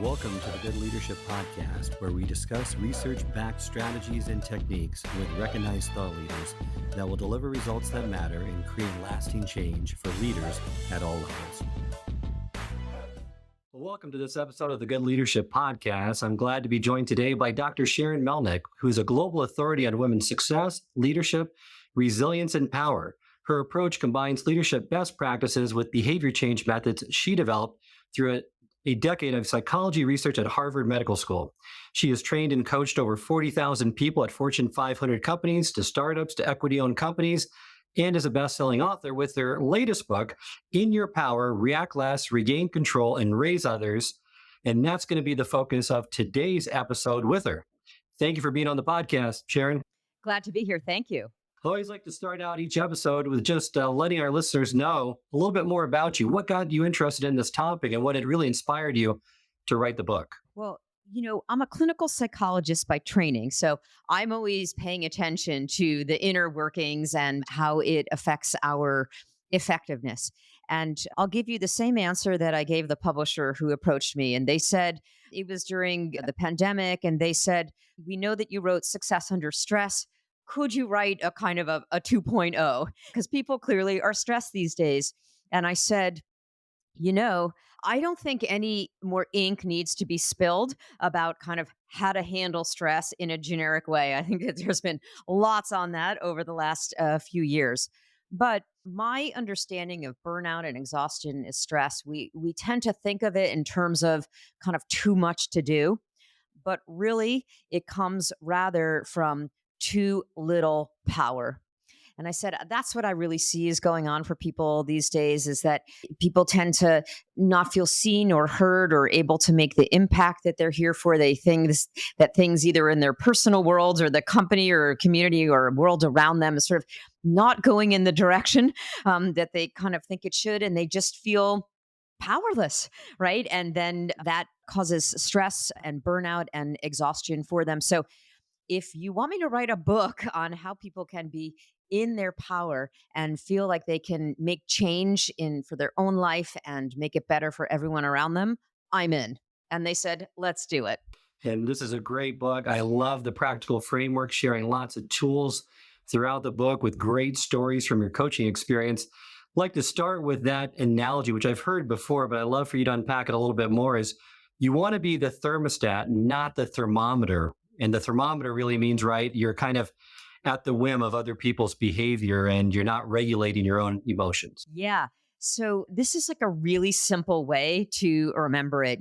Welcome to the Good Leadership Podcast, where we discuss research-backed strategies and techniques with recognized thought leaders that will deliver results that matter and create lasting change for leaders at all levels. Well, welcome to this episode of the Good Leadership Podcast. I'm glad to be joined today by Dr. Sharon Melnick, who's a global authority on women's success, leadership, resilience, and power. Her approach combines leadership best practices with behavior change methods she developed through a decade of psychology research at Harvard Medical School. She has trained and coached over 40,000 people at Fortune 500 companies, to startups, to equity-owned companies, and is a best-selling author with her latest book, In Your Power, React Less, Regain Control, and Raise Others. And that's going to be the focus of today's episode with her. Thank you for being on the podcast, Sharon. Glad to be here. Thank you. I always like to start out each episode with just letting our listeners know a little bit more about you. What got you interested in this topic and what had really inspired you to write the book? Well, I'm a clinical psychologist by training, so I'm always paying attention to the inner workings and how it affects our effectiveness. And I'll give you the same answer that I gave the publisher who approached me. And they said it was during the pandemic, and they said, "We know that you wrote Success Under Stress. Could you write a kind of a 2.0? Because people clearly are stressed these days." And I said, I don't think any more ink needs to be spilled about kind of how to handle stress in a generic way. I think that there's been lots on that over the last few years. But my understanding of burnout and exhaustion is stress. We tend to think of it in terms of kind of too much to do, but really it comes rather from too little power. And I said, that's what I really see is going on for people these days, is that people tend to not feel seen or heard or able to make the impact that they're here for. They think that things either in their personal worlds or the company or community or world around them is sort of not going in the direction that they kind of think it should. And they just feel powerless, right? And then that causes stress and burnout and exhaustion for them. So if you want me to write a book on how people can be in their power and feel like they can make change for their own life and make it better for everyone around them, I'm in. And they said, let's do it. And this is a great book. I love the practical framework, sharing lots of tools throughout the book with great stories from your coaching experience. I'd like to start with that analogy, which I've heard before, but I'd love for you to unpack it a little bit more, is you want to be the thermostat, not the thermometer. And the thermometer really means, right, you're kind of at the whim of other people's behavior and you're not regulating your own emotions. Yeah. So this is like a really simple way to remember it.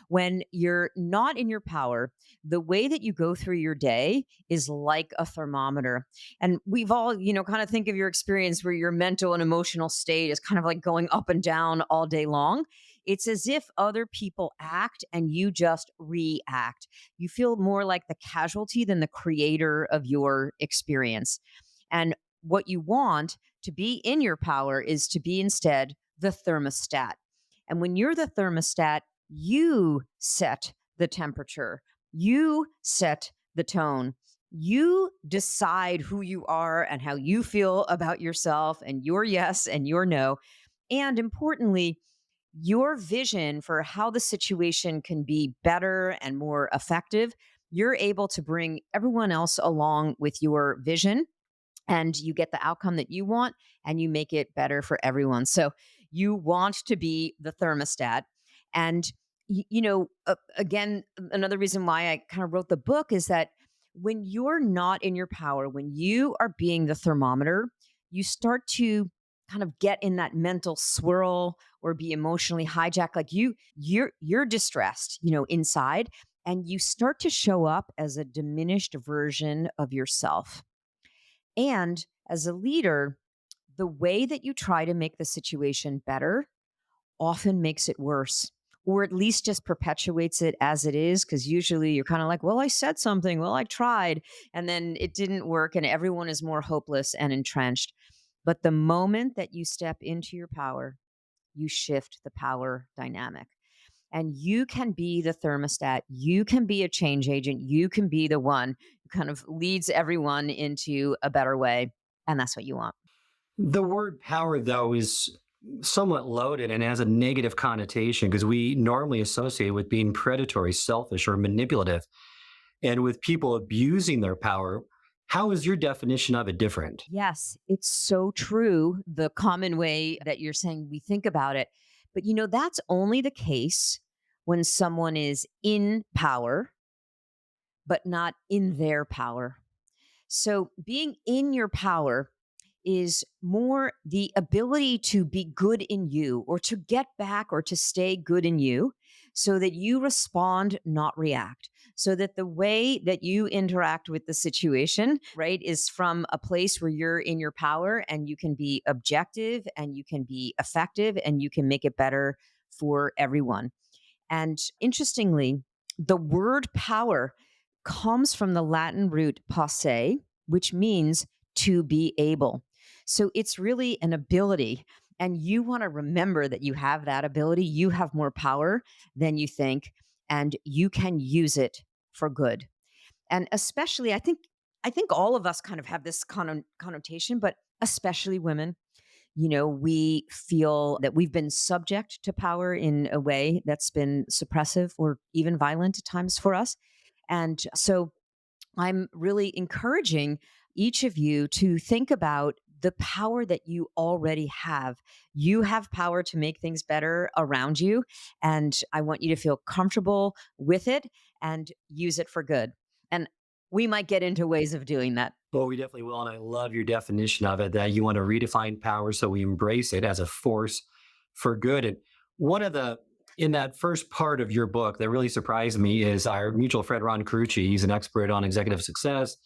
When you're not in your power, the way that you go through your day is like a thermometer. And we've all, kind of think of your experience where your mental and emotional state is kind of like going up and down all day long. It's as if other people act and you just react. You feel more like the casualty than the creator of your experience. And what you want to be in your power is to be instead the thermostat. And when you're the thermostat, you set the temperature, you set the tone. You decide who you are and how you feel about yourself and your yes and your no. And importantly, your vision for how the situation can be better and more effective. You're able to bring everyone else along with your vision, and you get the outcome that you want, and you make it better for everyone. So you want to be the thermostat. And, again, another reason why I kind of wrote the book is that when you're not in your power, when you are being the thermometer, you start to kind of get in that mental swirl or be emotionally hijacked. Like you're distressed, inside, and you start to show up as a diminished version of yourself. And as a leader, the way that you try to make the situation better often makes it worse, or at least just perpetuates it as it is. Because usually you're kind of like, well, I said something, well, I tried, and then it didn't work, and everyone is more hopeless and entrenched. But the moment that you step into your power, you shift the power dynamic. And you can be the thermostat. You can be a change agent. You can be the one who kind of leads everyone into a better way. And that's what you want. The word power, though, is somewhat loaded and has a negative connotation because we normally associate with being predatory, selfish, or manipulative. And with people abusing their power, how is your definition of it different? Yes, it's so true. The common way that you're saying we think about it. But that's only the case when someone is in power, but not in their power. So being in your power is more the ability to be good in you or to get back or to stay good in you so that you respond, not react. So that the way that you interact with the situation, right, is from a place where you're in your power and you can be objective and you can be effective and you can make it better for everyone. And interestingly, the word power comes from the Latin root posse, which means to be able. So it's really an ability. And you want to remember that you have that ability. You have more power than you think, and you can use it for good. And especially, I think all of us kind of have this connotation, but especially women. We feel that we've been subject to power in a way that's been suppressive or even violent at times for us. And so I'm really encouraging each of you to think about the power that you already have. You have power to make things better around you. And I want you to feel comfortable with it and use it for good. And we might get into ways of doing that. Well, we definitely will. And I love your definition of it that you want to redefine power so we embrace it as a force for good. And one of the, in that first part of your book that really surprised me is our mutual friend, Ron Carucci. He's an expert on executive success,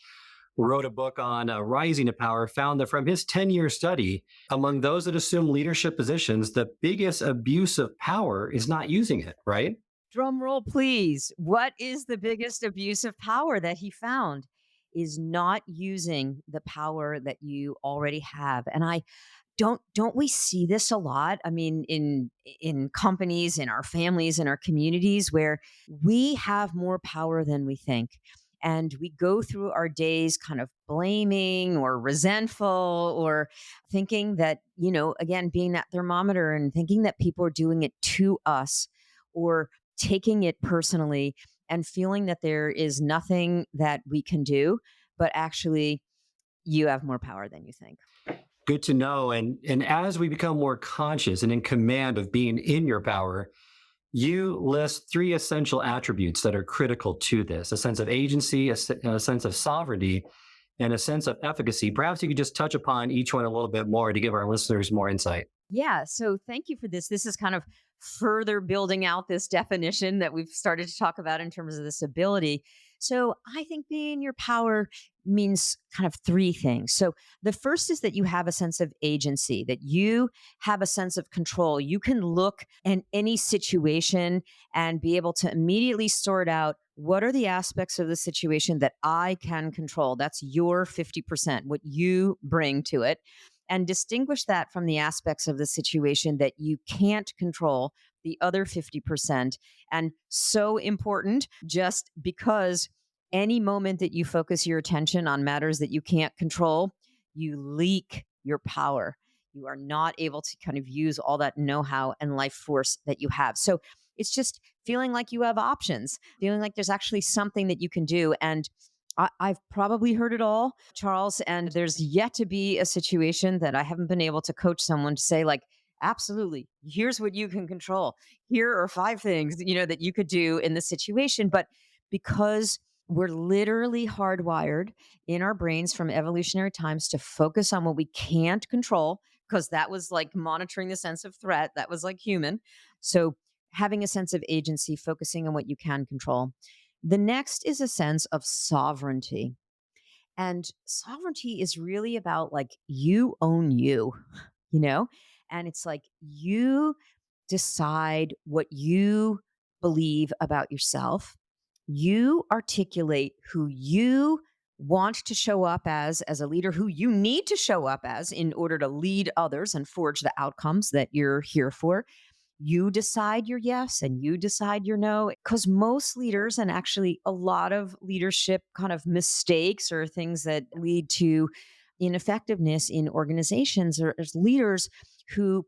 wrote a book on rising to power, found that from his 10-year study, among those that assume leadership positions, the biggest abuse of power is not using it, right? Drum roll, please. What is the biggest abuse of power that he found? Is not using the power that you already have. And I don't we see this a lot? I mean, in companies, in our families, in our communities where we have more power than we think. And we go through our days kind of blaming or resentful or thinking that, again, being that thermometer and thinking that people are doing it to us or taking it personally and feeling that there is nothing that we can do, but actually you have more power than you think. Good to know. And as we become more conscious and in command of being in your power, you list three essential attributes that are critical to this: a sense of agency, a sense of sovereignty, and a sense of efficacy. Perhaps you could just touch upon each one a little bit more to give our listeners more insight. Yeah. So thank you for this. This is kind of further building out this definition that we've started to talk about in terms of this ability. So I think being in your power means kind of three things. So the first is that you have a sense of agency, that you have a sense of control. You can look in any situation and be able to immediately sort out what are the aspects of the situation that I can control. That's your 50%, what you bring to it, and distinguish that from the aspects of the situation that you can't control, the other 50%. And so important, just because any moment that you focus your attention on matters that you can't control, you leak your power. You are not able to kind of use all that know how and life force that you have. So it's just feeling like you have options, feeling like there's actually something that you can do. And I've probably heard it all, Charles, and there's yet to be a situation that I haven't been able to coach someone to say, like, absolutely, here's what you can control. Here are five things, that you could do in this situation. But because we're literally hardwired in our brains from evolutionary times to focus on what we can't control, because that was like monitoring the sense of threat, that was like human. So having a sense of agency, focusing on what you can control. The next is a sense of sovereignty. And sovereignty is really about like you own you, you know? And it's like you decide what you believe about yourself. You articulate who you want to show up as a leader, who you need to show up as in order to lead others and forge the outcomes that you're here for. You decide your yes and you decide your no. Because most leaders, and actually a lot of leadership kind of mistakes or things that lead to ineffectiveness in organizations, or as leaders who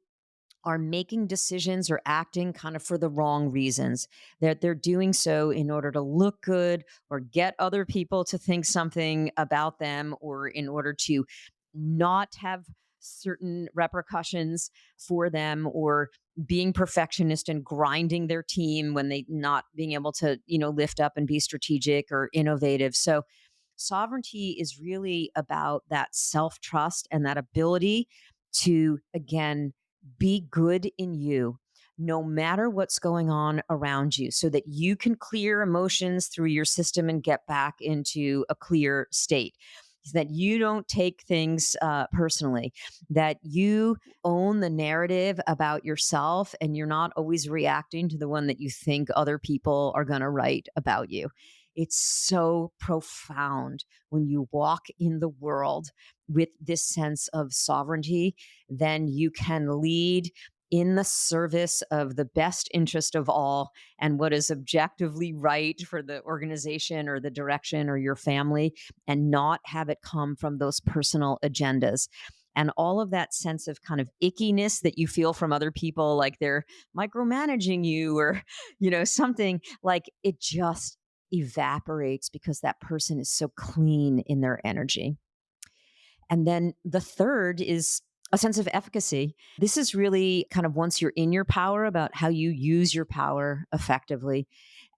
are making decisions or acting kind of for the wrong reasons. That they're doing so in order to look good or get other people to think something about them, or in order to not have certain repercussions for them, or being perfectionist and grinding their team when they not being able to, lift up and be strategic or innovative. So sovereignty is really about that self trust and that ability to, again, be good in you, no matter what's going on around you, so that you can clear emotions through your system and get back into a clear state. So that you don't take things personally, that you own the narrative about yourself, and you're not always reacting to the one that you think other people are going to write about you. It's so profound when you walk in the world with this sense of sovereignty. Then you can lead in the service of the best interest of all and what is objectively right for the organization or the direction or your family, and not have it come from those personal agendas. And all of that sense of kind of ickiness that you feel from other people, like they're micromanaging you or, something, like it just evaporates because that person is so clean in their energy. And then the third is a sense of efficacy. This is really kind of once you're in your power, about how you use your power effectively.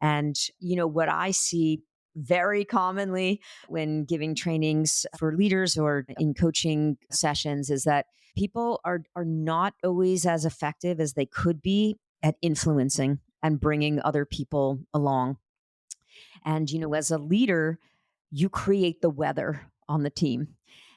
And, what I see very commonly when giving trainings for leaders or in coaching sessions is that people are not always as effective as they could be at influencing and bringing other people along. And, as a leader, you create the weather on the team.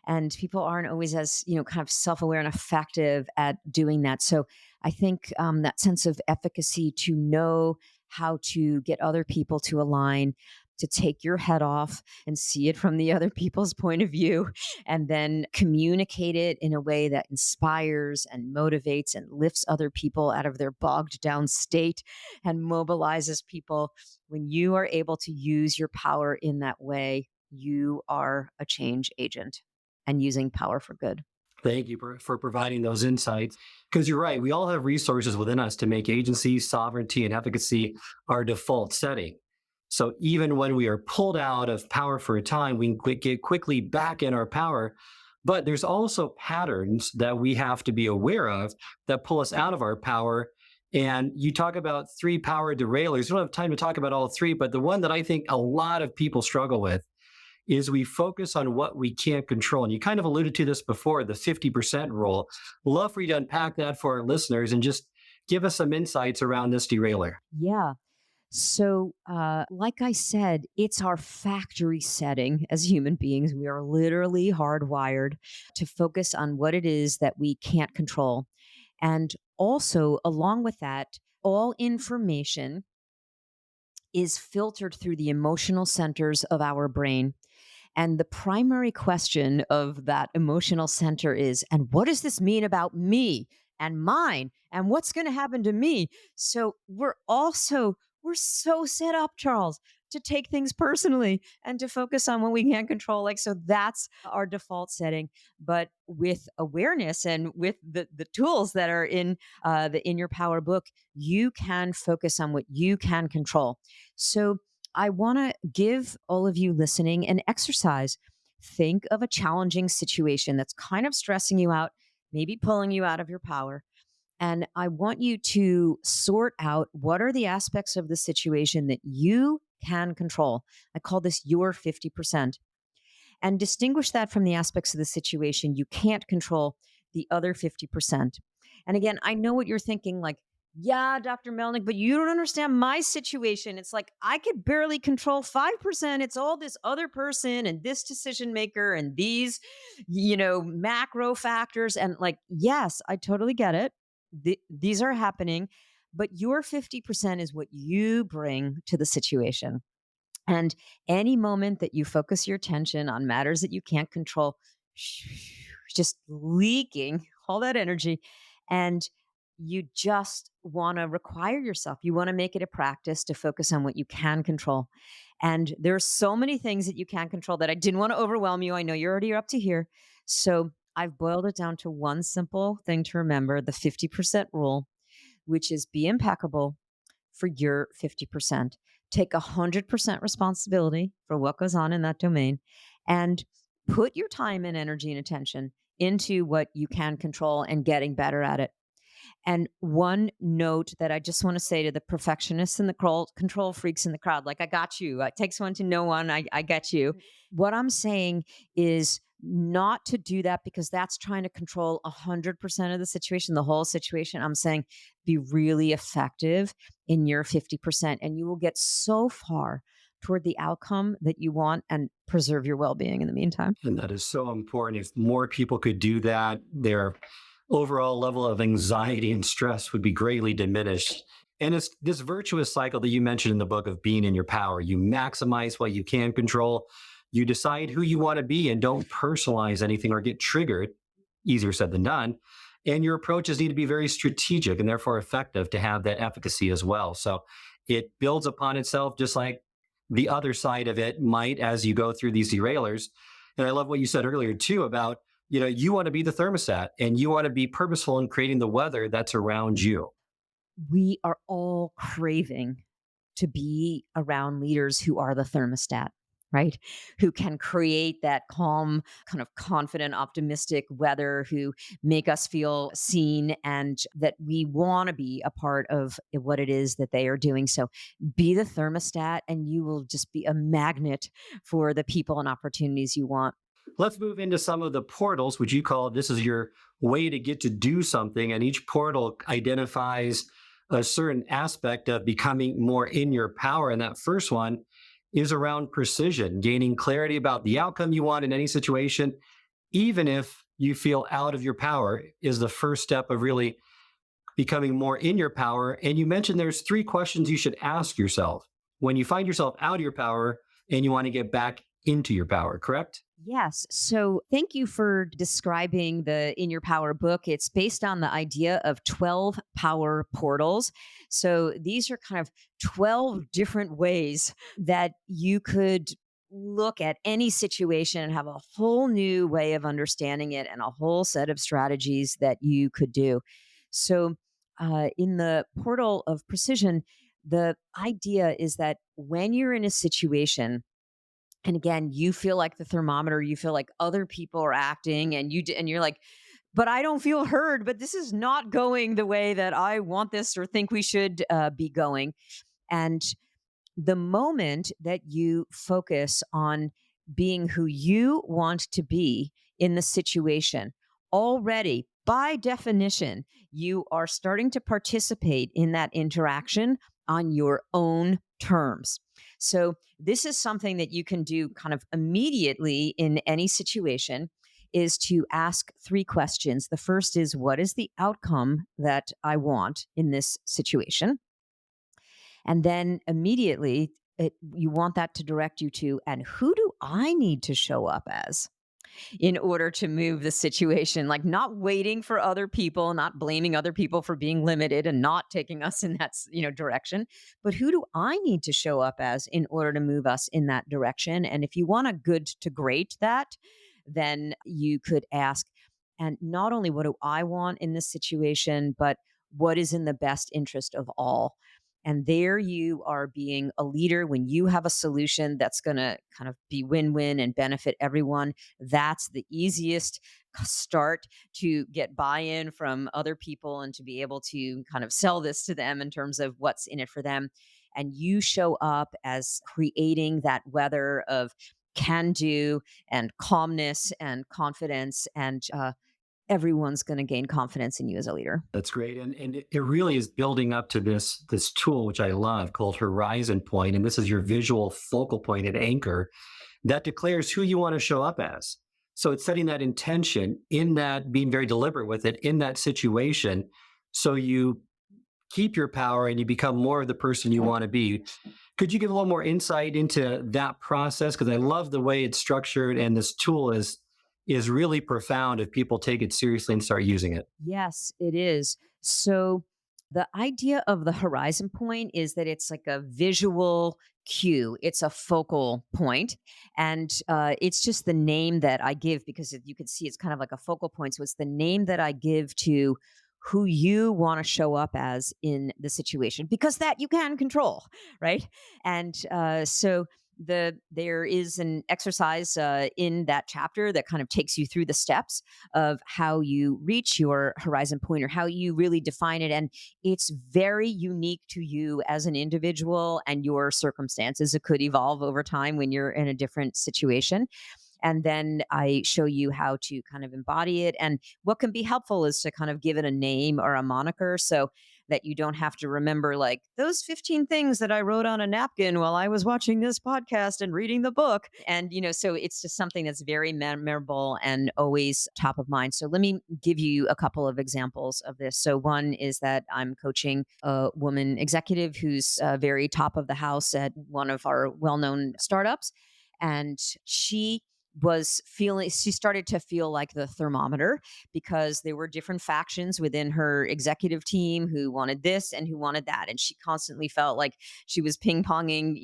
And people aren't always as, kind of self aware and effective at doing that. So I think that sense of efficacy, to know how to get other people to align, to take your head off and see it from the other people's point of view, and then communicate it in a way that inspires and motivates and lifts other people out of their bogged down state and mobilizes people. When you are able to use your power in that way, you are a change agent and using power for good. Thank you for providing those insights. Because you're right, we all have resources within us to make agency, sovereignty, and efficacy our default setting. So even when we are pulled out of power for a time, we can get quickly back in our power. But there's also patterns that we have to be aware of that pull us out of our power. And you talk about three power derailers. We don't have time to talk about all three, but the one that I think a lot of people struggle with is we focus on what we can't control. And you kind of alluded to this before, the 50% rule. Love for you to unpack that for our listeners and just give us some insights around this derailer. Yeah. So, like I said, it's our factory setting as human beings. We are literally hardwired to focus on what it is that we can't control. And also, along with that, all information is filtered through the emotional centers of our brain. And the primary question of that emotional center is, and what does this mean about me and mine? And what's going to happen to me? So we're so set up, Charles, to take things personally and to focus on what we can't control. Like, so that's our default setting. But with awareness and with the tools that are in the In Your Power book, you can focus on what you can control. So I want to give all of you listening an exercise. Think of a challenging situation that's kind of stressing you out, maybe pulling you out of your power. And I want you to sort out what are the aspects of the situation that you can control. I call this your 50%, and distinguish that from the aspects of the situation you can't control, the other 50%. And again, I know what you're thinking, like, yeah, Dr. Melnick, but you don't understand my situation. It's like I could barely control 5%. It's all this other person and this decision maker and these, macro factors. And like, yes, I totally get it. These are happening, but your 50% is what you bring to the situation. And any moment that you focus your attention on matters that you can't control, just leaking all that energy, and you just want to require yourself, you want to make it a practice to focus on what you can control. And there are so many things that you can control that I didn't want to overwhelm you. I know you're already up to here. So I've boiled it down to one simple thing to remember, the 50% rule, which is be impeccable for your 50%. Take 100% responsibility for what goes on in that domain and put your time and energy and attention into what you can control and getting better at it. And one note that I just want to say to the perfectionists and the control freaks in the crowd, like, I got you. It takes one to know one. I get you. What I'm saying is not to do that because that's trying to control 100% of the situation, the whole situation. I'm saying be really effective in your 50%, and you will get so far toward the outcome that you want and preserve your well being in the meantime. And that is so important. If more people could do that, their overall level of anxiety and stress would be greatly diminished. And it's this virtuous cycle that you mentioned in the book of being in your power. You maximize what you can control. You decide who you want to be and don't personalize anything or get triggered. Easier said than done. And your approaches need to be very strategic and therefore effective to have that efficacy as well. So it builds upon itself just like the other side of it might as you go through these derailers. And I love what you said earlier too about, you want to be the thermostat and you want to be purposeful in creating the weather that's around you. We are all craving to be around leaders who are the thermostat, right? Who can create that calm, kind of confident, optimistic weather, who make us feel seen and that we want to be a part of what it is that they are doing. So be the thermostat and you will just be a magnet for the people and opportunities you want. Let's move into some of the portals, which you call this is your way to get to do something. And each portal identifies a certain aspect of becoming more in your power. And that first one is around precision, gaining clarity about the outcome you want in any situation, even if you feel out of your power, is the first step of really becoming more in your power. And you mentioned there's three questions you should ask yourself when you find yourself out of your power and you want to get back into your power, correct? Yes. So thank you for describing the In Your Power book. It's based on the idea of 12 power portals. So these are kind of 12 different ways that you could look at any situation and have a whole new way of understanding it and a whole set of strategies that you could do. So, in the portal of precision, the idea is that when you're in a situation, and again, you feel like the thermometer, you feel like other people are acting and you're like, but I don't feel heard, but this is not going the way that I want this or think we should be going. And the moment that you focus on being who you want to be in the situation, already by definition, you are starting to participate in that interaction on your own terms. So, this is something that you can do kind of immediately in any situation is to ask three questions. The first is, what is the outcome that I want in this situation? And then immediately, you want that to direct you to, and who do I need to show up as in order to move the situation? Like not waiting for other people, not blaming other people for being limited and not taking us in that direction, but who do I need to show up as in order to move us in that direction? And if you want a good to great that, then you could ask, and not only what do I want in this situation, but what is in the best interest of all? And there you are being a leader when you have a solution that's going to kind of be win win and benefit everyone. That's the easiest start to get buy in from other people and to be able to kind of sell this to them in terms of what's in it for them. And you show up as creating that weather of can do and calmness and confidence and everyone's going to gain confidence in you as a leader. That's great. And it really is building up to this tool, which I love, called Horizon Point. And this is your visual focal point and anchor that declares who you want to show up as. So it's setting that intention in that, being very deliberate with it in that situation. So you keep your power and you become more of the person you want to be. Could you give a little more insight into that process? Because I love the way it's structured, and this tool is really profound if people take it seriously and start using it. Yes, it is. So the idea of the horizon point is that it's like a visual cue. It's a focal point, and it's just the name that I give because you can see it's kind of like a focal point. So it's the name that I give to who you want to show up as in the situation, because that you can control, right? And so there is an exercise in that chapter that kind of takes you through the steps of how you reach your horizon point or how you really define it, and it's very unique to you as an individual and your circumstances. It could evolve over time when you're in a different situation. And then I show you how to kind of embody it. And what can be helpful is to kind of give it a name or a moniker so that you don't have to remember like those 15 things that I wrote on a napkin while I was watching this podcast and reading the book. And, so it's just something that's very memorable and always top of mind. So let me give you a couple of examples of this. So one is that I'm coaching a woman executive who's very top of the house at one of our well known startups. And she started to feel like the thermometer because there were different factions within her executive team who wanted this and who wanted that, and she constantly felt like she was ping-ponging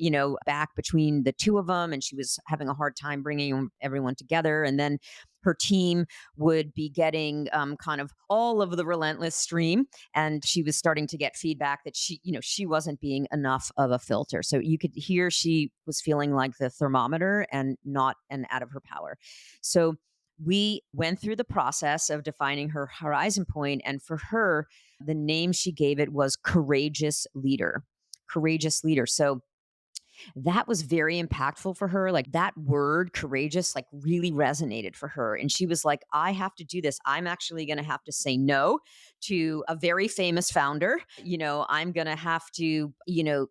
back between the two of them, and she was having a hard time bringing everyone together. And then her team would be getting kind of all of the relentless stream, and she was starting to get feedback that she wasn't being enough of a filter. So you could hear she was feeling like the thermometer and not and out of her power. So we went through the process of defining her horizon point, and for her, the name she gave it was courageous leader. Courageous leader. So that was very impactful for her. Like that word courageous, like really resonated for her. And she was like, I have to do this. I'm actually going to have to say no to a very famous founder. I'm going to have to,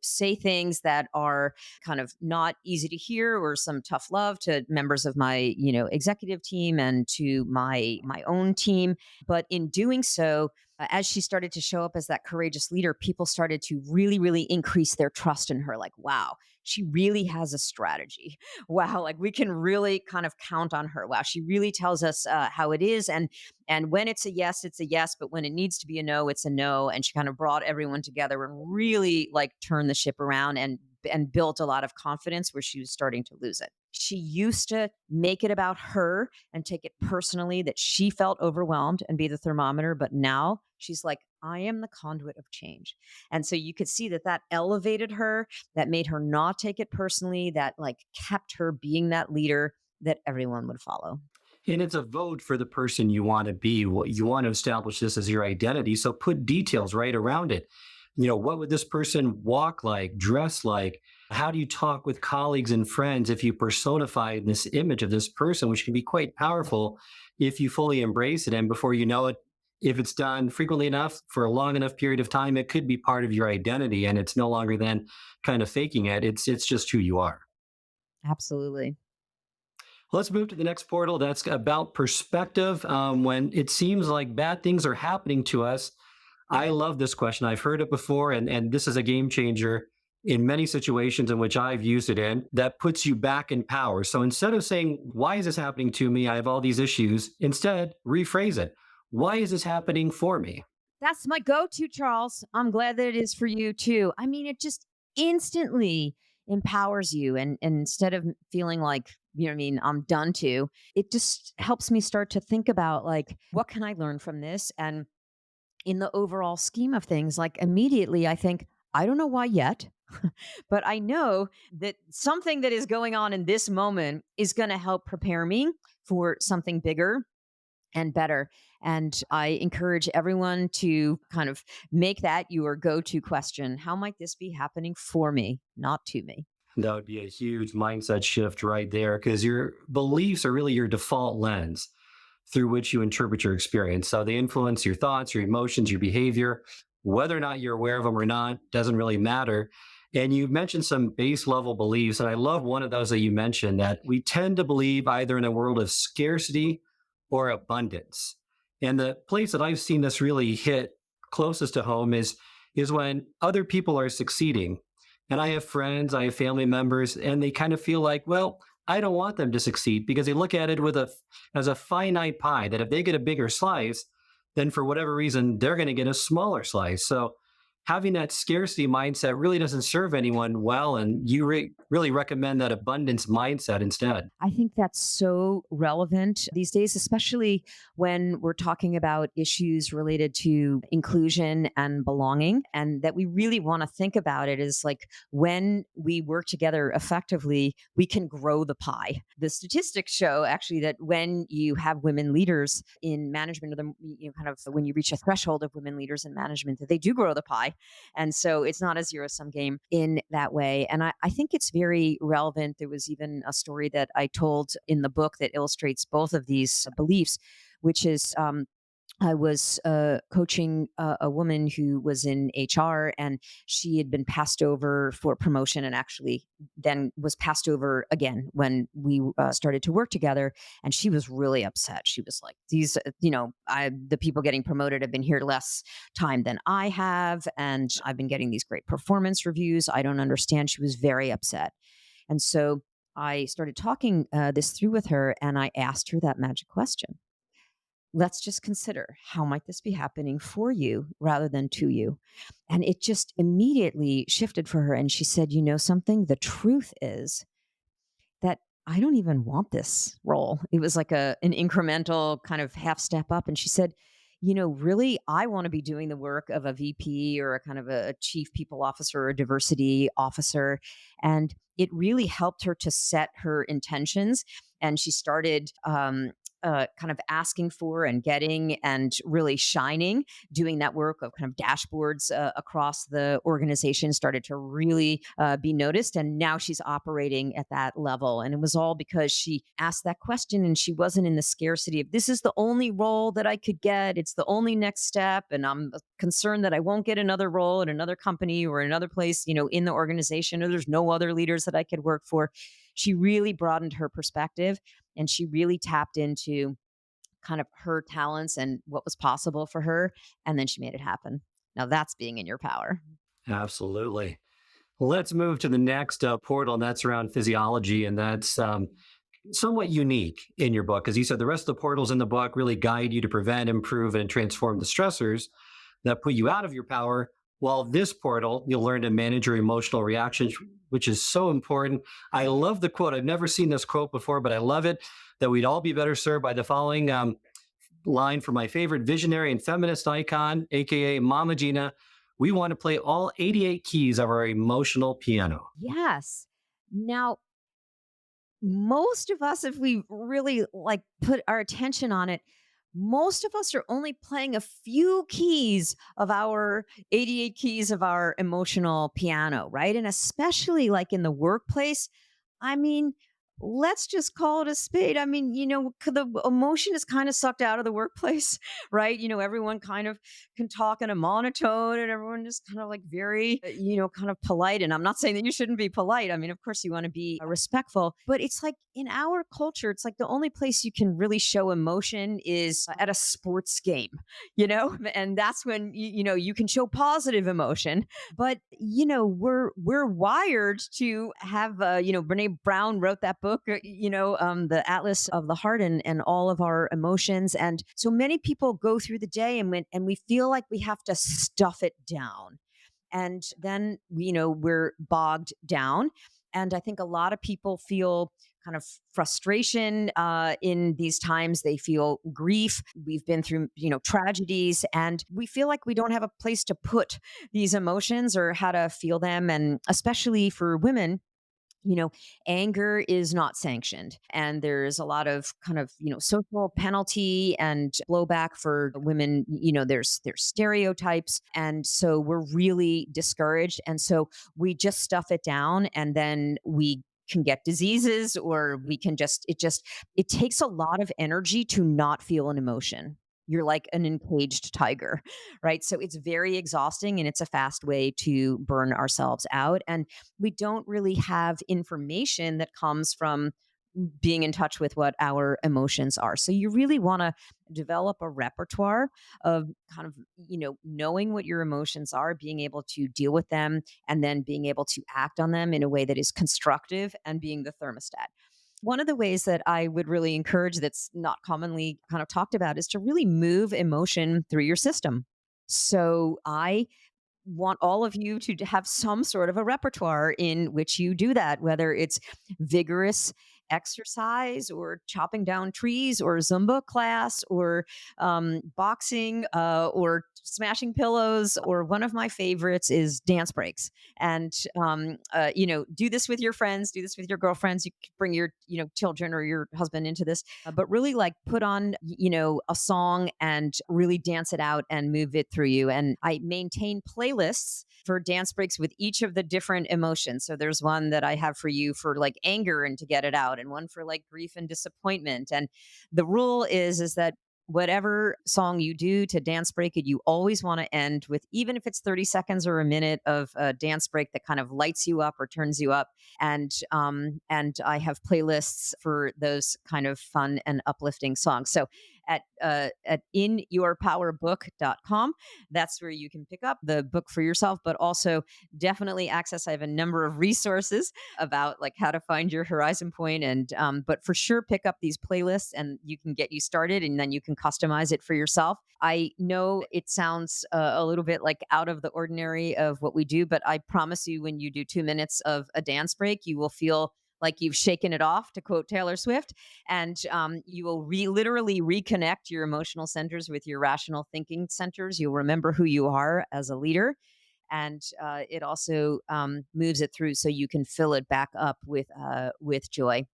say things that are kind of not easy to hear or some tough love to members of my, executive team and to my own team. But in doing so, as she started to show up as that courageous leader, people started to really, really increase their trust in her. Like, wow, she really has a strategy. Wow, like we can really kind of count on her. Wow, she really tells us how it is, and when it's a yes, it's a yes. But when it needs to be a no, it's a no. And she kind of brought everyone together and really like turned the ship around and built a lot of confidence where she was starting to lose it. She used to make it about her and take it personally that she felt overwhelmed and be the thermometer. But now she's like, I am the conduit of change. And so you could see that elevated her, that made her not take it personally, that like kept her being that leader that everyone would follow. And it's a vote for the person you want to be. What you want to establish this as your identity. So put details right around it. What would this person walk like, dress like? How do you talk with colleagues and friends if you personify this image of this person, which can be quite powerful if you fully embrace it. And before you know it, if it's done frequently enough for a long enough period of time, it could be part of your identity, and it's no longer then kind of faking it. It's just who you are. Absolutely. Let's move to the next portal. That's about perspective. When it seems like bad things are happening to us, I love this question. I've heard it before, and this is a game changer in many situations in which I've used it in that puts you back in power. So instead of saying, why is this happening to me? I have all these issues. Instead, rephrase it. Why is this happening for me? That's my go-to, Charles. I'm glad that it is for you too. I mean, it just instantly empowers you. And instead of feeling like, what I mean, I'm done to, it just helps me start to think about like, what can I learn from this? And in the overall scheme of things, like immediately I think, I don't know why yet, but I know that something that is going on in this moment is going to help prepare me for something bigger and better. And I encourage everyone to kind of make that your go to question. How might this be happening for me, not to me? That would be a huge mindset shift right there because your beliefs are really your default lens through which you interpret your experience. So they influence your thoughts, your emotions, your behavior. Whether or not you're aware of them or not doesn't really matter. And you mentioned some base level beliefs. And I love one of those that you mentioned that we tend to believe either in a world of scarcity or abundance. And the place that I've seen this really hit closest to home is when other people are succeeding. And I have friends, I have family members, and they kind of feel like, well, I don't want them to succeed because they look at it as a finite pie that if they get a bigger slice, then for whatever reason, they're going to get a smaller slice. So having that scarcity mindset really doesn't serve anyone well. And you really recommend that abundance mindset instead. I think that's so relevant these days, especially when we're talking about issues related to inclusion and belonging. And that we really want to think about it is like when we work together effectively, we can grow the pie. The statistics show actually that when you have women leaders in management, or kind of when you reach a threshold of women leaders in management, that they do grow the pie. And so it's not a zero sum game in that way. And I think it's very relevant. There was even a story that I told in the book that illustrates both of these beliefs, which is I was coaching a woman who was in HR, and she had been passed over for promotion and actually then was passed over again when we started to work together. And she was really upset. She was like, the people getting promoted have been here less time than I have. And I've been getting these great performance reviews. I don't understand. She was very upset. And so I started talking this through with her, and I asked her that magic question. Let's just consider, how might this be happening for you rather than to you? And it just immediately shifted for her. And she said, you know something? The truth is that I don't even want this role. It was like an incremental kind of half step up. And she said, really, I want to be doing the work of a VP or a kind of a chief people officer or a diversity officer. And it really helped her to set her intentions. And she started kind of asking for and getting and really shining, doing that work of kind of dashboards across the organization, started to really be noticed. And now she's operating at that level. And it was all because she asked that question, and she wasn't in the scarcity of, this is the only role that I could get. It's the only next step. And I'm concerned that I won't get another role at another company or another place, in the organization, or there's no other leaders that I could work for. She really broadened her perspective, and she really tapped into kind of her talents and what was possible for her. And then she made it happen. Now that's being in your power. Absolutely. Let's move to the next portal, and that's around physiology. And that's somewhat unique in your book. As you said, the rest of the portals in the book really guide you to prevent, improve, and transform the stressors that put you out of your power. While this portal, you'll learn to manage your emotional reactions, which is so important. I love the quote. I've never seen this quote before, but I love it, that we'd all be better served by the following line from my favorite visionary and feminist icon, AKA Mama Gina. We want to play all 88 keys of our emotional piano. Yes. Now, most of us, if we really like put our attention on it, most of us are only playing a few keys of our 88 keys of our emotional piano, right? And especially like in the workplace, I mean, let's just call it a spade. I mean, the emotion is kind of sucked out of the workplace, right? Everyone kind of can talk in a monotone, and everyone just kind of like very, kind of polite. And I'm not saying that you shouldn't be polite. I mean, of course, you want to be respectful, but it's like in our culture, it's like the only place you can really show emotion is at a sports game, and that's when, you can show positive emotion. But we're wired to have Brene Brown wrote that book, the Atlas of the Heart, and all of our emotions. And so many people go through the day, and we feel like we have to stuff it down, and then we're bogged down. And I think a lot of people feel kind of frustration in these times. They feel grief. We've been through, tragedies, and we feel like we don't have a place to put these emotions or how to feel them. And especially for women, anger is not sanctioned. And there's a lot of kind of, social penalty and blowback for women. There's stereotypes. And so we're really discouraged. And so we just stuff it down, and then we can get diseases, or we can it takes a lot of energy to not feel an emotion. You're like an encaged tiger, right? So it's very exhausting, and it's a fast way to burn ourselves out. And we don't really have information that comes from being in touch with what our emotions are. So you really want to develop a repertoire of kind of, knowing what your emotions are, being able to deal with them, and then being able to act on them in a way that is constructive, and being the thermostat. One of the ways that I would really encourage, that's not commonly kind of talked about, is to really move emotion through your system. So I want all of you to have some sort of a repertoire in which you do that, whether it's vigorous exercise or chopping down trees or Zumba class or boxing or smashing pillows. Or one of my favorites is dance breaks. And, do this with your friends, do this with your girlfriends. You could bring your, children or your husband into this, but really like put on, a song and really dance it out and move it through you. And I maintain playlists for dance breaks with each of the different emotions. So there's one that I have for you for like anger and to get it out, and one for like grief and disappointment. And the rule is that whatever song you do to dance break it, you always want to end with, even if it's 30 seconds or a minute of a dance break that kind of lights you up or turns you up. And I have playlists for those kind of fun and uplifting songs. So at inyourpowerbook.com, that's where you can pick up the book for yourself, but also definitely access. I have a number of resources about like how to find your horizon point, and but for sure pick up these playlists and you can get you started, and then you can customize it for yourself. I know it sounds a little bit like out of the ordinary of what we do, but I promise you, when you do 2 minutes of a dance break, you will feel like you've shaken it off, to quote Taylor Swift, and you will literally reconnect your emotional centers with your rational thinking centers. You'll remember who you are as a leader, and it also moves it through so you can fill it back up with joy.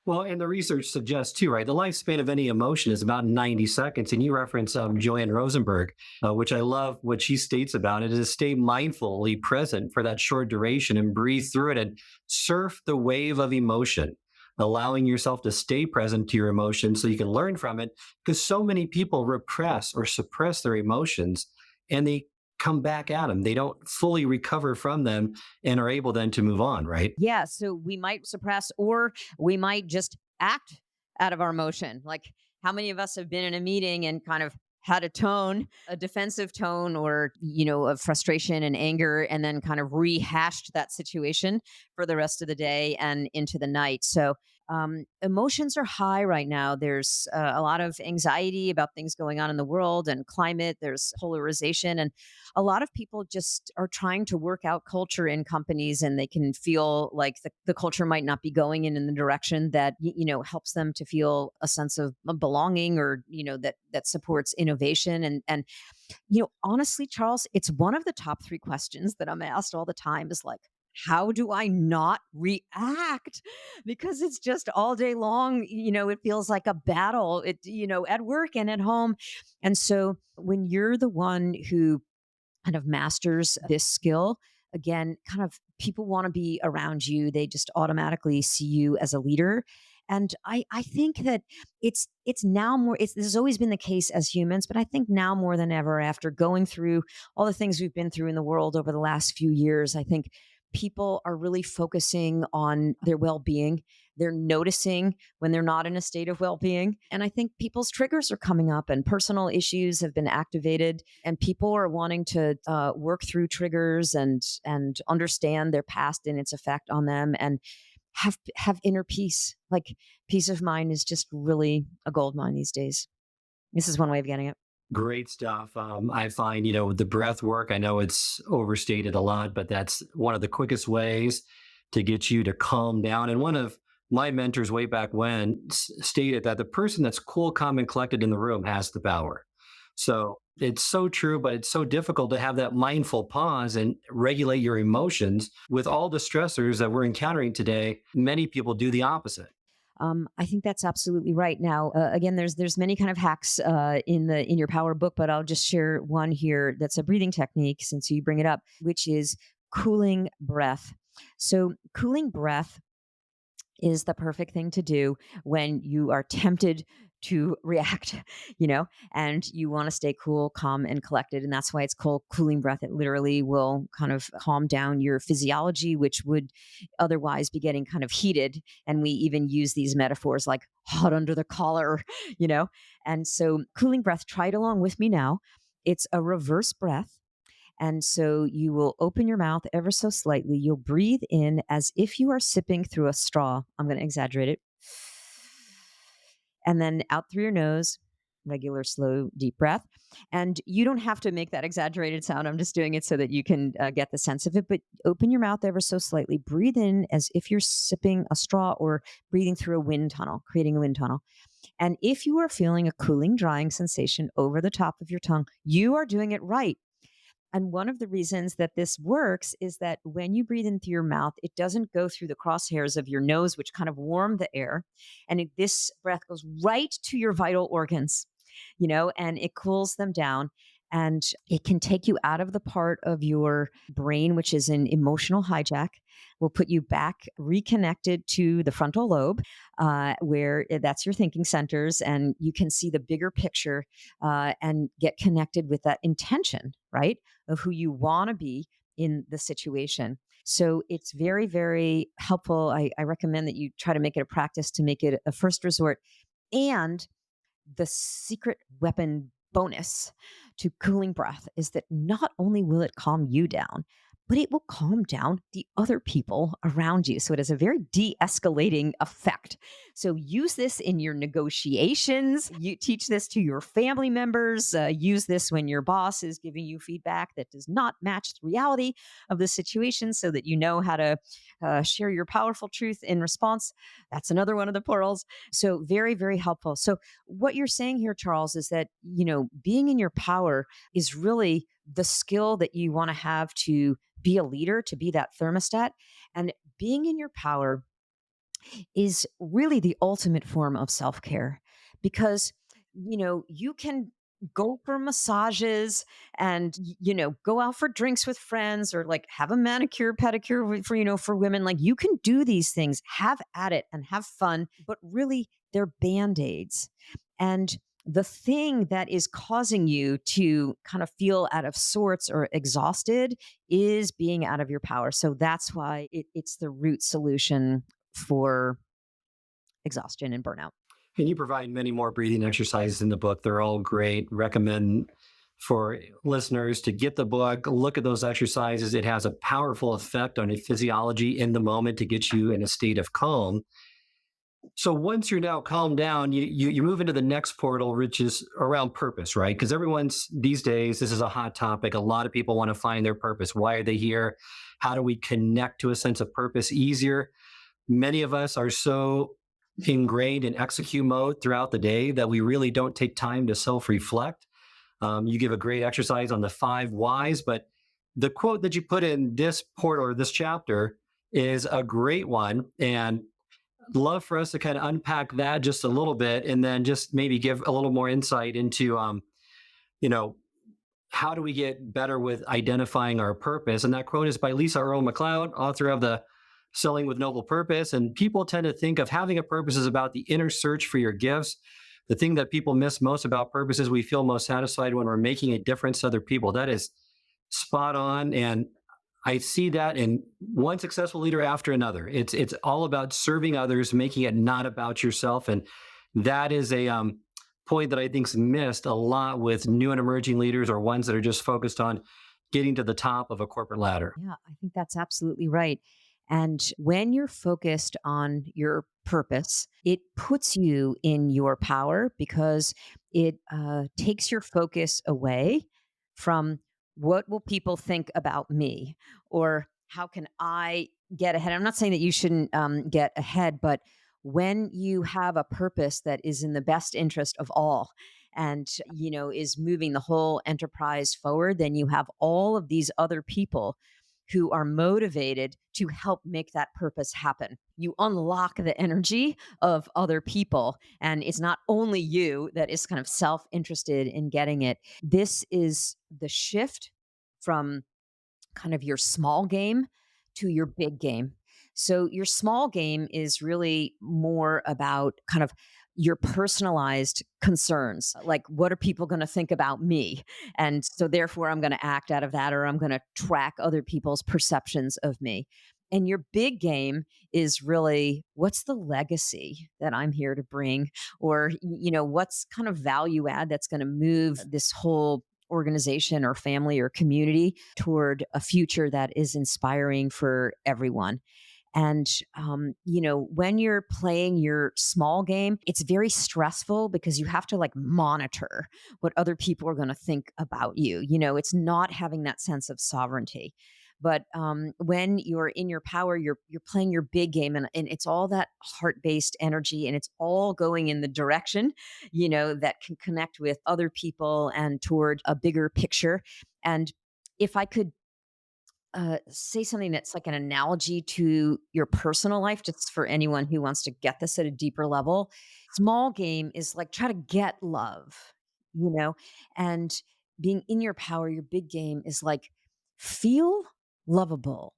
Well, and the research suggests too, right? The lifespan of any emotion is about 90 seconds. And you reference Joanne Rosenberg, which I love what she states about it is stay mindfully present for that short duration and breathe through it and surf the wave of emotion, allowing yourself to stay present to your emotions so you can learn from it. Because so many people repress or suppress their emotions and they come back at them. They don't fully recover from them and are able then to move on, right? Yeah, so we might suppress, or we might just act out of our emotion. Like, how many of us have been in a meeting and kind of had a tone, a defensive tone, or, of frustration and anger, and then kind of rehashed that situation for the rest of the day and into the night. So, emotions are high right now. There's a lot of anxiety about things going on in the world and climate. There's polarization, and a lot of people just are trying to work out culture in companies, and they can feel like the culture might not be going in the direction that helps them to feel a sense of belonging, or that supports innovation. And honestly, Charles, it's one of the top three questions that I'm asked all the time, is like, how do I not react? Because it's just all day long, it feels like a battle, at work and at home. And so when you're the one who kind of masters this skill, again, kind of people want to be around you. They just automatically see you as a leader. And I think that it's now more, this has always been the case as humans, but I think now more than ever, after going through all the things we've been through in the world over the last few years, I think people are really focusing on their well-being. They're noticing when they're not in a state of well-being. And I think people's triggers are coming up and personal issues have been activated, and people are wanting to work through triggers and understand their past and its effect on them, and have inner peace. Like, peace of mind is just really a gold mine these days. This is one way of getting it. Great stuff. I find, the breath work, I know it's overstated a lot, but that's one of the quickest ways to get you to calm down. And one of my mentors way back when stated that the person that's cool, calm, and collected in the room has the power. So it's so true, but it's so difficult to have that mindful pause and regulate your emotions with all the stressors that we're encountering today. Many people do the opposite. I think that's absolutely right. Now, again, there's many kind of hacks in your power book, but I'll just share one here that's a breathing technique, since you bring it up, which is cooling breath. So, cooling breath is the perfect thing to do when you are tempted to react, and you want to stay cool, calm, and collected. And that's why it's called cooling breath. It literally will kind of calm down your physiology, which would otherwise be getting kind of heated. And we even use these metaphors like hot under the collar, you know? And so, cooling breath, try it along with me now. It's a reverse breath. And so you will open your mouth ever so slightly. You'll breathe in as if you are sipping through a straw. I'm going to exaggerate it. And then out through your nose. regular, slow, deep breath. And you don't have to make that exaggerated sound. I'm just doing it so that you can get the sense of it. But open your mouth ever so slightly. Breathe in as if you're sipping a straw or breathing through a wind tunnel, creating a wind tunnel. And if you are feeling a cooling, drying sensation over the top of your tongue, you are doing it right. And one of the reasons that this works is that when you breathe in through your mouth, it doesn't go through the crosshairs of your nose, which kind of warm the air. And this breath goes right to your vital organs, and it cools them down. And it can take you out of the part of your brain, which is an emotional hijack, will put you back reconnected to the frontal lobe, where that's your thinking centers. And you can see the bigger picture and get connected with that intention, right? Of who you want to be in the situation. So it's very, very helpful. I recommend that you try to make it a practice to make it a first resort. And the secret weapon bonus to cooling breath is that not only will it calm you down, but it will calm down the other people around you. So it has a very de escalating effect. So use this in your negotiations. You teach this to your family members. Use this when your boss is giving you feedback that does not match the reality of the situation so that you know how to share your powerful truth in response. That's another one of the pearls. So, very, very helpful. So, what you're saying here, Charles, is that, being in your power is really the skill that you want to have to be a leader, to be that thermostat. And being in your power is really the ultimate form of self care because, you can go for massages and, go out for drinks with friends or like have a manicure, pedicure for, for women. Like you can do these things, have at it and have fun, but really they're band aids. And the thing that is causing you to kind of feel out of sorts or exhausted is being out of your power. So that's why it's the root solution for exhaustion and burnout. And you provide many more breathing exercises in the book. They're all great. Recommend for listeners to get the book, look at those exercises. It has a powerful effect on your physiology in the moment to get you in a state of calm. So once you're now calmed down, you move into the next portal, which is around purpose, right? Because everyone's these days, this is a hot topic. A lot of people want to find their purpose. Why are they here? How do we connect to a sense of purpose easier? Many of us are so ingrained in execute mode throughout the day that we really don't take time to self-reflect. You give a great exercise on the 5 whys, but the quote that you put in this portal or this chapter is a great one. And love for us to kind of unpack that just a little bit and then just maybe give a little more insight into, you know, how do we get better with identifying our purpose? And that quote is by Lisa Earl McLeod, author of the Selling with Noble Purpose. And people tend to think of having a purpose is about the inner search for your gifts. The thing that people miss most about purpose is we feel most satisfied when we're making a difference to other people. That is spot on. And I see that in one successful leader after another. It's all about serving others, making it not about yourself. And that is a point that I think is missed a lot with new and emerging leaders or ones that are just focused on getting to the top of a corporate ladder. Yeah, I think that's absolutely right. And when you're focused on your purpose, it puts you in your power because it takes your focus away from what will people think about me or how can I get ahead. I'm not saying that you shouldn't get ahead, but when you have a purpose that is in the best interest of all and is moving the whole enterprise forward, then you have all of these other people who are motivated to help make that purpose happen. You unlock the energy of other people, and it's not only you that is kind of self interested in getting it. This is the shift from kind of your small game to your big game. So your small game is really more about kind of your personalized concerns, like what are people going to think about me? And so therefore I'm going to act out of that or I'm going to track other people's perceptions of me. And your big game is really what's the legacy that I'm here to bring or what's kind of value add that's going to move this whole organization or family or community toward a future that is inspiring for everyone. And, when you're playing your small game, it's very stressful because you have to like monitor what other people are going to think about you. It's not having that sense of sovereignty. But when you're in your power, you're playing your big game, and it's all that heart based energy, and it's all going in the direction, that can connect with other people and toward a bigger picture. And if I could say something that's like an analogy to your personal life, just for anyone who wants to get this at a deeper level. Small game is like try to get love, you know, and being in your power, your big game is like feel lovable,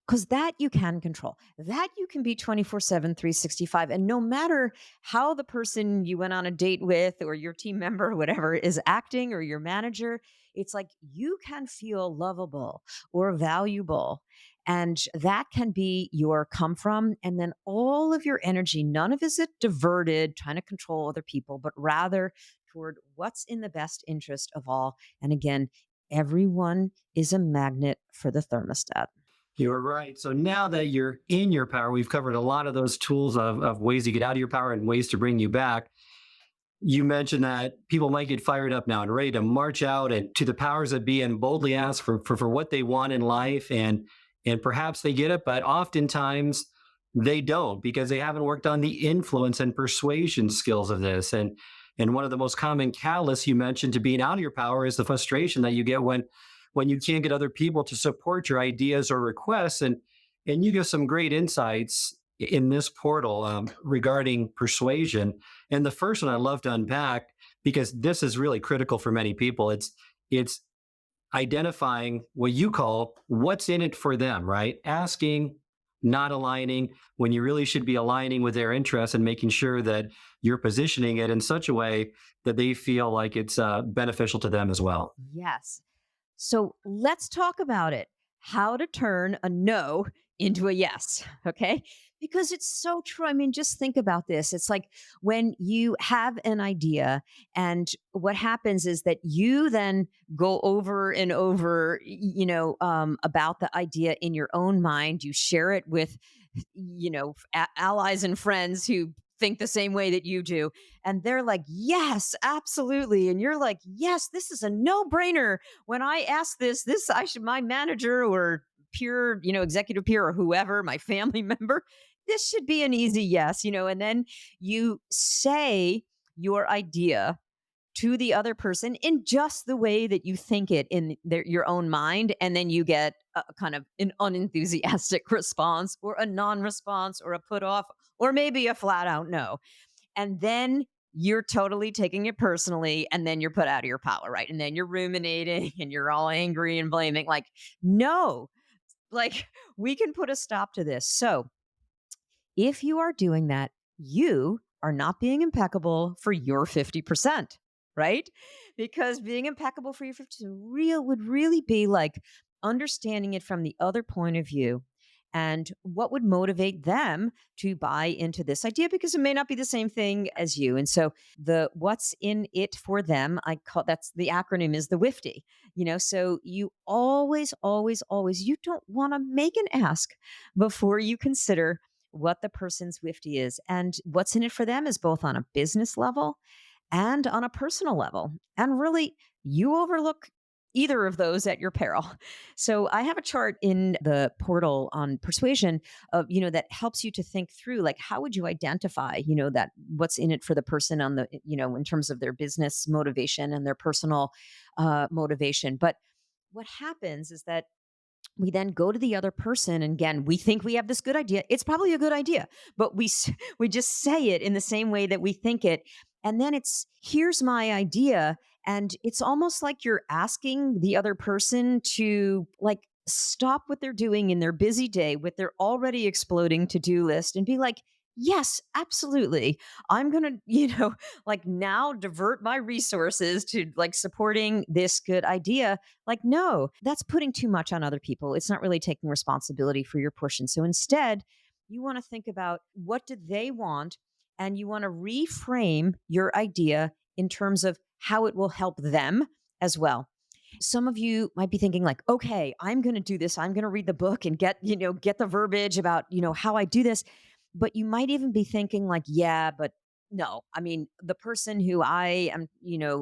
because that you can control, that you can be 24/7, 365. And no matter how the person you went on a date with or your team member or whatever is acting, or your manager, it's like you can feel lovable or valuable. And that can be your come from. And then all of your energy, none of it diverted trying to control other people, but rather toward what's in the best interest of all. And again, everyone is a magnet for the thermostat. You're right. So now that you're in your power, we've covered a lot of those tools of ways to get out of your power and ways to bring you back. You mentioned that people might get fired up now and ready to march out and to the powers that be and boldly ask for what they want in life. And perhaps they get it, but oftentimes they don't because they haven't worked on the influence and persuasion skills of this. And one of the most common catalysts you mentioned to being out of your power is the frustration that you get when you can't get other people to support your ideas or requests. And you give some great insights in this portal regarding persuasion. And the first one I love to unpack because this is really critical for many people. It's identifying what you call what's in it for them, right? Asking, not aligning when you really should be aligning with their interests and making sure that you're positioning it in such a way that they feel like it's beneficial to them as well. Yes. So let's talk about it. How to turn a no into a yes. Okay. Because it's so true. I mean, just think about this. It's like when you have an idea, and what happens is that you then go over and over, about the idea in your own mind. You share it with, allies and friends who think the same way that you do. And they're like, yes, absolutely. And you're like, yes, this is a no brainer. When I ask this, I should, my manager or peer, executive peer or whoever, my family member, this should be an easy yes, and then you say your idea to the other person in just the way that you think it in your own mind. And then you get a kind of an unenthusiastic response or a non response or a put off or maybe a flat out no. And then you're totally taking it personally. And then you're put out of your power, right? And then you're ruminating and you're all angry and blaming. Like, no, like we can put a stop to this. So if you are doing that, you are not being impeccable for your 50%, right? Because being impeccable for your 50% would really be like understanding it from the other point of view and what would motivate them to buy into this idea, because it may not be the same thing as you. And so the what's in it for them, I call that's the acronym is the WIFTY. So you always, always, always, you don't want to make an ask before you consider what the person's WIFTY is. And what's in it for them is both on a business level and on a personal level. And really, you overlook either of those at your peril. So I have a chart in the portal on persuasion of, that helps you to think through like how would you identify, that what's in it for the person on the, in terms of their business motivation and their personal motivation. But what happens is that we then go to the other person, and again we think we have this good idea, it's probably a good idea, but we just say it in the same way that we think it. And then it's here's my idea, and it's almost like you're asking the other person to like stop what they're doing in their busy day with their already exploding to-do list and be like, yes, absolutely, I'm going to, like now divert my resources to like supporting this good idea. Like, no, that's putting too much on other people. It's not really taking responsibility for your portion. So instead, you want to think about what do they want, and you want to reframe your idea in terms of how it will help them as well. Some of you might be thinking like, okay, I'm going to do this. I'm going to read the book and get the verbiage about, how I do this. But you might even be thinking like, yeah, but no, I mean, the person who I am,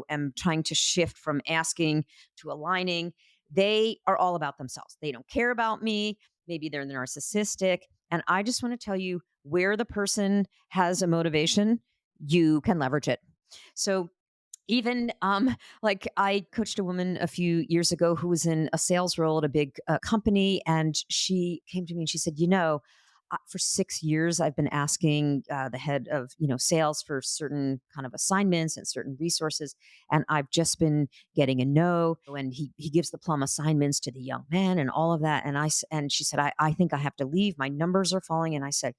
am trying to shift from asking to aligning, they are all about themselves. They don't care about me. Maybe they're narcissistic. And I just want to tell you where the person has a motivation, you can leverage it. So even like I coached a woman a few years ago who was in a sales role at a big company, and she came to me and she said, for 6 years I've been asking the head of sales for certain kind of assignments and certain resources, and I've just been getting a no. And he gives the plum assignments to the young man and all of that, and and she said, I think I have to leave. My numbers are falling. And I said,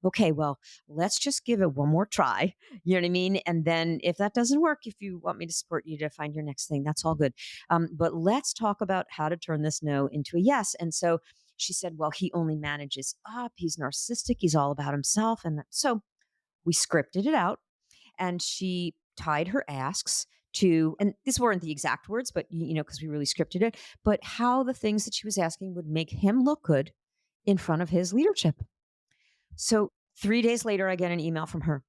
okay, well, let's just give it one more try. You know what I mean? And then if that doesn't work, if you want me to support you to find your next thing, that's all good. But let's talk about how to turn this no into a yes. And so she said, well, he only manages up. He's narcissistic. He's all about himself. And so we scripted it out, and she tied her asks to, and these weren't the exact words, but because we really scripted it, but how the things that she was asking would make him look good in front of his leadership. So 3 days later, I get an email from her.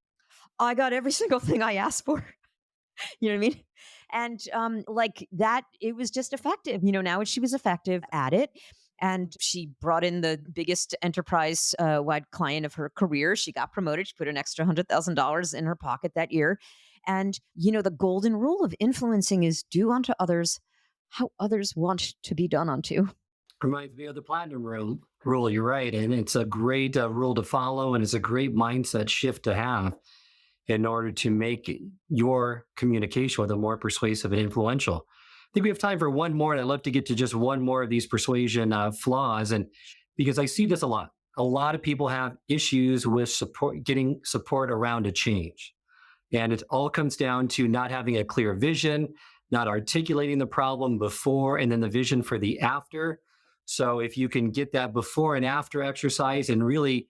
I got every single thing I asked for. You know what I mean? And like that, it was just effective. Now she was effective at it. And she brought in the biggest enterprise wide client of her career. She got promoted. She put an extra $100,000 in her pocket that year. And, the golden rule of influencing is do unto others how others want to be done unto. Reminds me of the platinum rule. You're right. And it's a great rule to follow. And it's a great mindset shift to have in order to make your communication with them more persuasive and influential. I think we have time for one more, and I'd love to get to just one more of these persuasion flaws. And because I see this a lot of people have issues with support, getting support around a change. And it all comes down to not having a clear vision, not articulating the problem before, and then the vision for the after. So if you can get that before and after exercise and really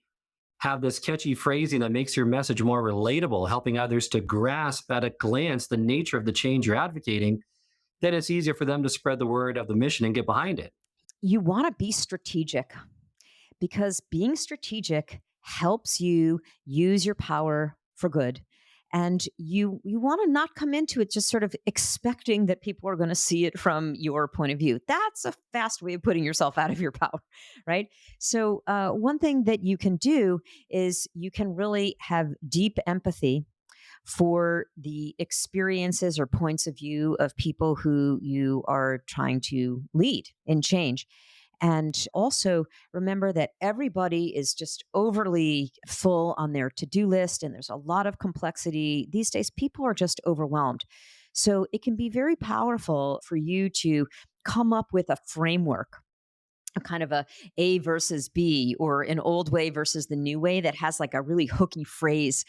have this catchy phrasing that makes your message more relatable, helping others to grasp at a glance the nature of the change you're advocating, then it's easier for them to spread the word of the mission and get behind it. You want to be strategic, because being strategic helps you use your power for good. And you want to not come into it just sort of expecting that people are going to see it from your point of view. That's a fast way of putting yourself out of your power, right? So one thing that you can do is you can really have deep empathy for the experiences or points of view of people who you are trying to lead in change. And also remember that everybody is just overly full on their to do list, and there's a lot of complexity. These days, people are just overwhelmed. So it can be very powerful for you to come up with a framework, a kind of A versus B, or an old way versus the new way, that has like a really hooky phrase,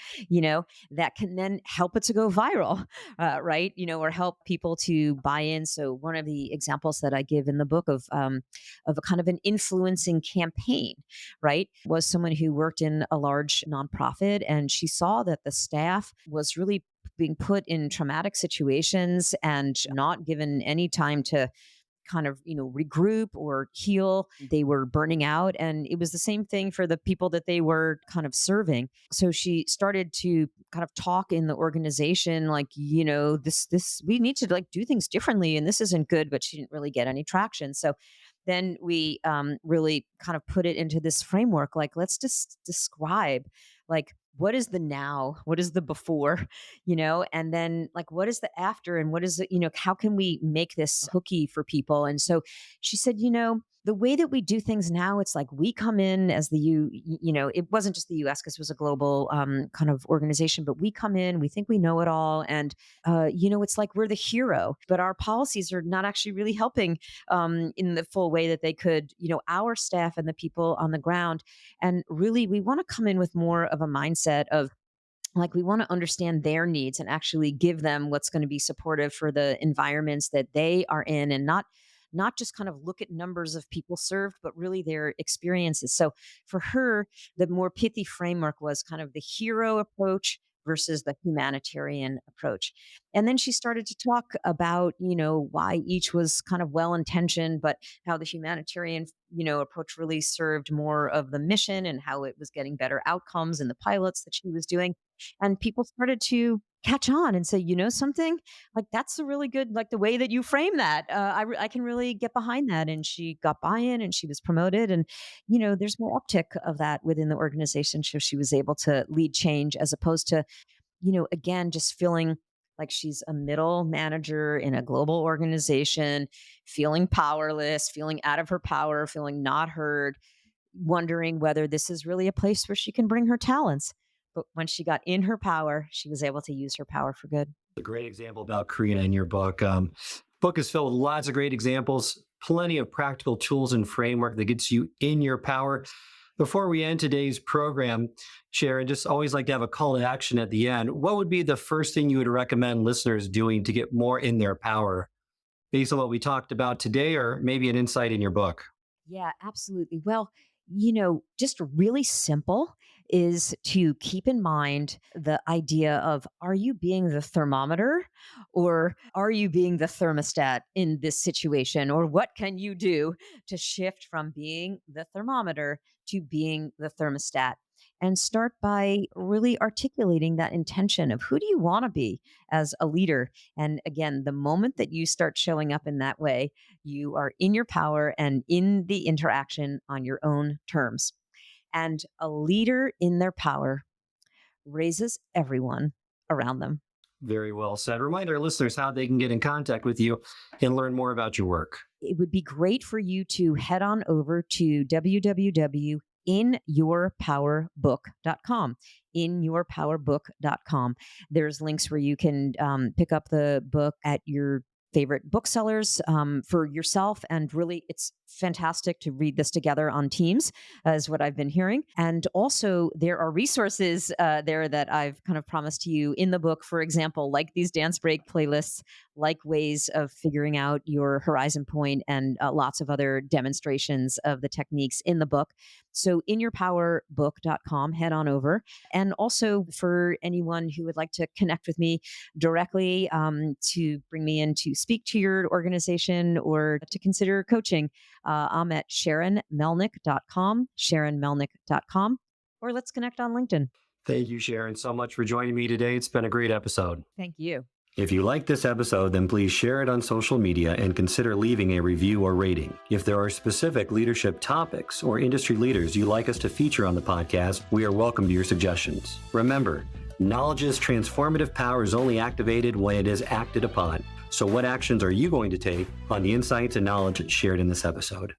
that can then help it to go viral, right? Or help people to buy in. So one of the examples that I give in the book of a kind of an influencing campaign, right, was someone who worked in a large nonprofit, and she saw that the staff was really being put in traumatic situations and not given any time to kind of regroup or heal. They were burning out, and it was the same thing for the people that they were kind of serving. So she started to kind of talk in the organization like, this we need to like do things differently, and this isn't good. But she didn't really get any traction. So then we really kind of put it into this framework, like, let's just describe, like, what is the now, what is the before, and then like what is the after, and what is it, how can we make this hooky for people. And so she said, the way that we do things now, it's like we come in as it wasn't just the US, because it was a global kind of organization, but we come in, we think we know it all. And it's like we're the hero, but our policies are not actually really helping in the full way that they could, our staff and the people on the ground. And really, we want to come in with more of a mindset of, like, we want to understand their needs and actually give them what's going to be supportive for the environments that they are in, and not just kind of look at numbers of people served, but really their experiences. So for her, the more pithy framework was kind of the hero approach versus the humanitarian approach. And then she started to talk about, why each was kind of well intentioned, but how the humanitarian, approach really served more of the mission and how it was getting better outcomes in the pilots that she was doing. And people started to catch on and say, something, like, that's a really good, like, the way that you frame that. I can really get behind that. And she got buy-in and she was promoted. And, there's more uptick of that within the organization. So she was able to lead change as opposed to, again, just feeling like she's a middle manager in a global organization, feeling powerless, feeling out of her power, feeling not heard, wondering whether this is really a place where she can bring her talents. But when she got in her power, she was able to use her power for good. A great example about Karina in your book. Book is filled with lots of great examples, plenty of practical tools and framework that gets you in your power. Before we end today's program, Sharon, just always like to have a call to action at the end. What would be the first thing you would recommend listeners doing to get more in their power based on what we talked about today, or maybe an insight in your book? Yeah, absolutely. Well, just really simple is to keep in mind the idea of, are you being the thermometer or are you being the thermostat in this situation? Or what can you do to shift from being the thermometer to being the thermostat? And start by really articulating that intention of, who do you want to be as a leader? And again, the moment that you start showing up in that way, you are in your power and in the interaction on your own terms. And a leader in their power raises everyone around them. Very well said. Remind our listeners how they can get in contact with you and learn more about your work. It would be great for you to head on over to www.inyourpowerbook.com. inyourpowerbook.com. There's links where you can pick up the book at your favorite booksellers for yourself. And really, it's fantastic to read this together on Teams, is what I've been hearing. And also, there are resources there that I've kind of promised to you in the book, for example, like these dance break playlists, like ways of figuring out your horizon point, and lots of other demonstrations of the techniques in the book. So, inyourpowerbook.com, head on over. And also, for anyone who would like to connect with me directly, to bring me in to speak to your organization or to consider coaching, I'm at sharonmelnick.com, sharonmelnick.com, or let's connect on LinkedIn. Thank you, Sharon, so much for joining me today. It's been a great episode. Thank you. If you like this episode, then please share it on social media and consider leaving a review or rating. If there are specific leadership topics or industry leaders you'd like us to feature on the podcast, we are welcome to your suggestions. Remember, knowledge's transformative power is only activated when it is acted upon. So what actions are you going to take on the insights and knowledge shared in this episode?